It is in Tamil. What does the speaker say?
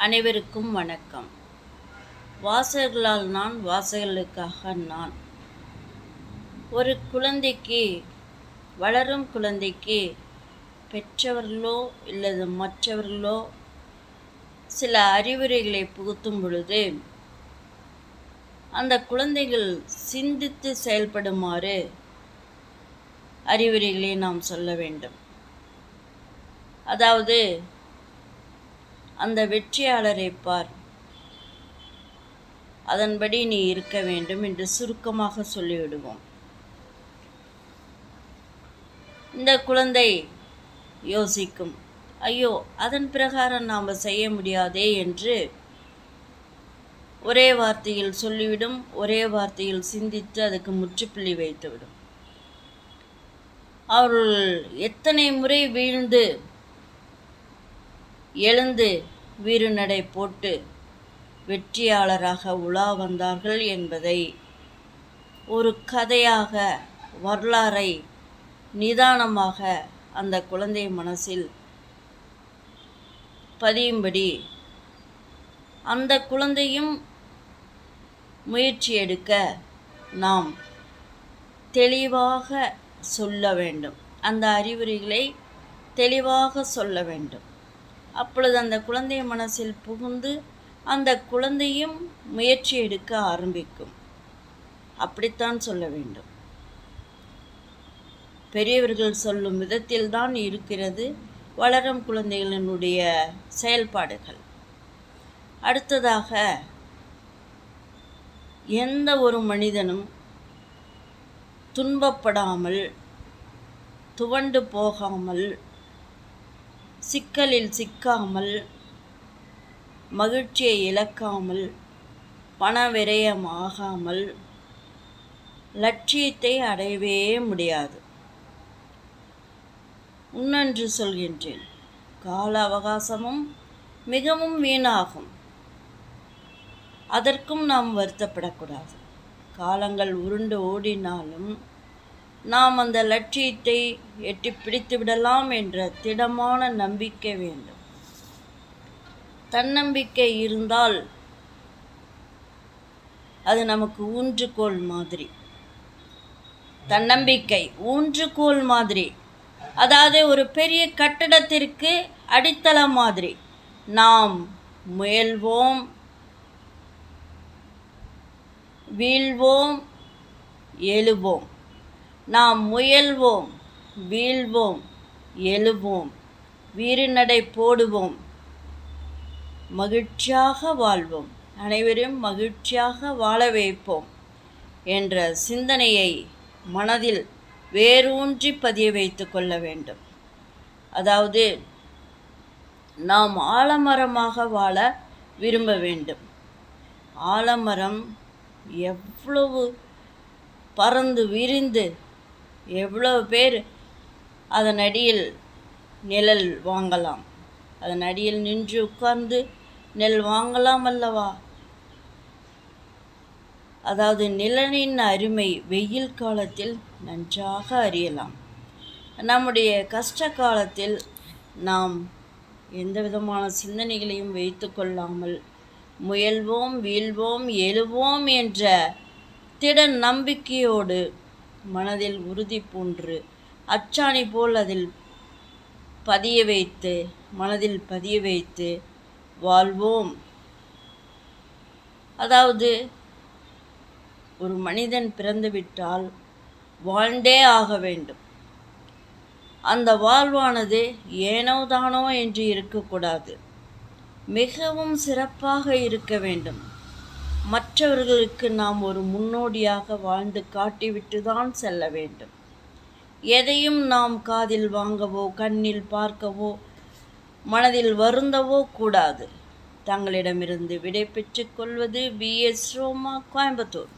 அனைவருக்கும் வணக்கம். வாசகர்களால் நான், வாசகர்களுக்காக நான். ஒரு குழந்தைக்கு, வளரும் குழந்தைக்கு பெற்றவர்களோ இல்லது மற்றவர்களோ சில அறிவுரைகளை புகுத்தும் பொழுது அந்த குழந்தைகள் சிந்தித்து செயல்படுமாறு அறிவுரைகளை நாம் சொல்ல வேண்டும். அதாவது, அந்த வெற்றியாளரை பார், அதன்படி நீ இருக்க வேண்டும் என்று சுருக்கமாக சொல்லிவிடுவோம். இந்த குழந்தை யோசிக்கும், ஐயோ, அதன் பிரகாரம் நாம் செய்ய முடியாதே என்று ஒரே வார்த்தையில் சொல்லிவிடும். ஒரே வார்த்தையில் சிந்தித்து அதுக்கு முற்றுப்புள்ளி வைத்துவிடும். அவர்கள் எத்தனை முறை வீழ்ந்து எழுந்து வீறுநடை போட்டு வெற்றியாளராக உலா வந்தார்கள் என்பதை ஒரு கதையாக, வரலாறை நிதானமாக அந்த குழந்தை மனசில் பதியும்படி அந்த குழந்தையும் முயற்சி எடுக்க நாம் தெளிவாக சொல்ல வேண்டும். அந்த அறிவுரைகளை தெளிவாக சொல்ல வேண்டும். அப்பொழுது அந்த குழந்தை மனசில் புகுந்து அந்த குழந்தையும் முயற்சி எடுக்க ஆரம்பிக்கும். அப்படித்தான் சொல்ல வேண்டும். பெரியவர்கள் சொல்லும் விதத்தில்தான் இருக்கிறது வளரும் குழந்தைகளினுடைய செயல்பாடுகள். அடுத்ததாக, எந்த ஒரு மனிதனும் துன்பப்படாமல், துவண்டு போகாமல், சிக்கலில் சிக்காமல், மகிழ்ச்சியை இழக்காமல், பண விரயமாகாமல் லட்சியத்தை அடையவே முடியாது. இன்னொன்று சொல்கின்றேன், கால அவகாசமும் மிகவும் வீணாகும். அதற்கும் நாம் வருத்தப்படக்கூடாது. காலங்கள் உருண்டு ஓடினாலும் நாம் அந்த லட்சியத்தை எட்டி பிடித்து விடலாம் என்ற திடமான நம்பிக்கை வேண்டும். தன்னம்பிக்கை இருந்தால் அது நமக்கு ஊன்றுகோல் மாதிரி. தன்னம்பிக்கை ஊன்றுகோல் மாதிரி, அதாவது ஒரு பெரிய கட்டடத்திற்கு அடித்தளம் மாதிரி. நாம் முயல்வோம், வீழ்வோம், எழுவோம். நாம் முயல்வோம், வீழ்வோம், எழுவோம், வீறுநடை போடுவோம், மகிழ்ச்சியாக வாழ்வோம், அனைவரும் மகிழ்ச்சியாக வாழ வைப்போம் என்ற சிந்தனையை மனதில் வேரூன்றி பதிய வைத்து கொள்ள வேண்டும். அதாவது, நாம் ஆலமரமாக வாழ விரும்ப வேண்டும். ஆலமரம் எவ்வளவு பறந்து விரிந்து, எவ்வளவு பேர் அதன் அடியில் நிழல் வாங்கலாம், அதன் அடியில் நின்று உட்கார்ந்து நெல் வாங்கலாம் அல்லவா? அதாவது, நிழலின் அருமை வெயில் காலத்தில் நன்றாக அறியலாம். நம்முடைய கஷ்ட காலத்தில் நாம் எந்த விதமான சிந்தனைகளையும் வைத்து கொள்ளாமல் முயல்வோம், வீழ்வோம், எழுவோம் என்ற திட நம்பிக்கையோடு மனதில் உறுதி பூண்டு அச்சாணி போல் அதில் பதிய வைத்து, மனதில் பதிய வைத்து வாழ்வோம். அதாவது, ஒரு மனிதன் பிறந்துவிட்டால் வாழ்ந்தே ஆக வேண்டும். அந்த வாழ்வானது ஏனோ தானோ என்று இருக்கக்கூடாது. மிகவும் சிறப்பாக இருக்க வேண்டும். மற்றவர்களுக்கு நாம் ஒரு முன்னோடியாக வாழ்ந்து காட்டிவிட்டு தான் செல்ல வேண்டும். எதையும் நாம் காதில் வாங்கவோ, கண்ணில் பார்க்கவோ, மனதில் வருந்தவோ கூடாது. தங்களிடமிருந்து விடை பெற்றுக் கொள்வது BS ரோமா, கோயம்புத்தூர்.